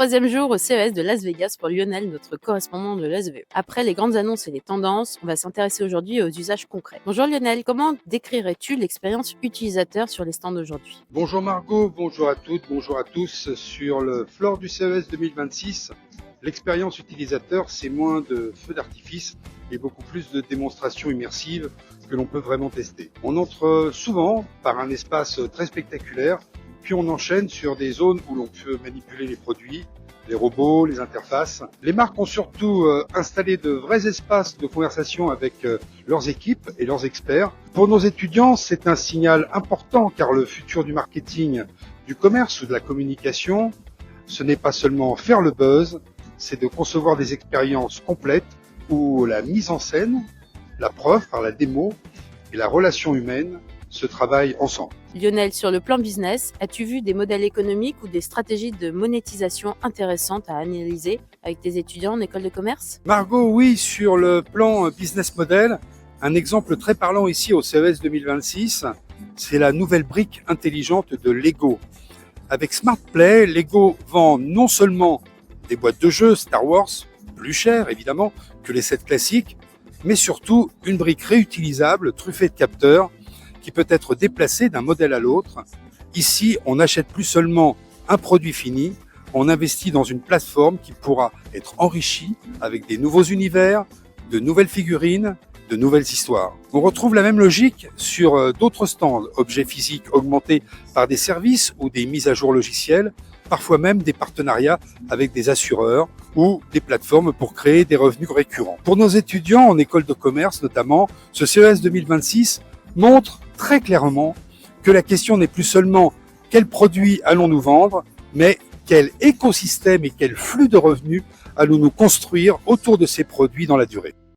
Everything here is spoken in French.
troisième jour au CES de Las Vegas pour Lionel, notre correspondant de l'SVE. Après les grandes annonces et les tendances, on va s'intéresser aujourd'hui aux usages concrets. Bonjour Lionel, comment décrirais-tu l'expérience utilisateur sur les stands d'aujourd'hui? Bonjour Margot, bonjour à toutes, bonjour à tous. Sur le floor du CES 2026, l'expérience utilisateur, c'est moins de feux d'artifice et beaucoup plus de démonstrations immersives que l'on peut vraiment tester. On entre souvent par un espace très spectaculaire, puis on enchaîne sur des zones où l'on peut manipuler les produits, les robots, les interfaces. Les marques ont surtout installé de vrais espaces de conversation avec leurs équipes et leurs experts. Pour nos étudiants, c'est un signal important car le futur du marketing, du commerce ou de la communication, ce n'est pas seulement faire le buzz, c'est de concevoir des expériences complètes où la mise en scène, la preuve par la démo et la relation humaine se travaillent ensemble. Lionel, sur le plan business, as-tu vu des modèles économiques ou des stratégies de monétisation intéressantes à analyser avec tes étudiants en école de commerce? Margot, oui, sur le plan business model, un exemple très parlant ici au CES 2026, c'est la nouvelle brique intelligente de Lego. Avec SmartPlay, Lego vend non seulement des boîtes de jeux Star Wars, plus chères évidemment que les sets classiques, mais surtout une brique réutilisable truffée de capteurs qui peut être déplacée d'un modèle à l'autre. Ici, on n'achète plus seulement un produit fini, on investit dans une plateforme qui pourra être enrichie avec des nouveaux univers, de nouvelles figurines, de nouvelles histoires. On retrouve la même logique sur d'autres stands, objets physiques augmentés par des services ou des mises à jour logicielles, parfois même des partenariats avec des assureurs ou des plateformes pour créer des revenus récurrents. Pour nos étudiants en école de commerce notamment, ce CES 2026 montre très clairement que la question n'est plus seulement quels produits allons-nous vendre, mais quel écosystème et quel flux de revenus allons-nous construire autour de ces produits dans la durée.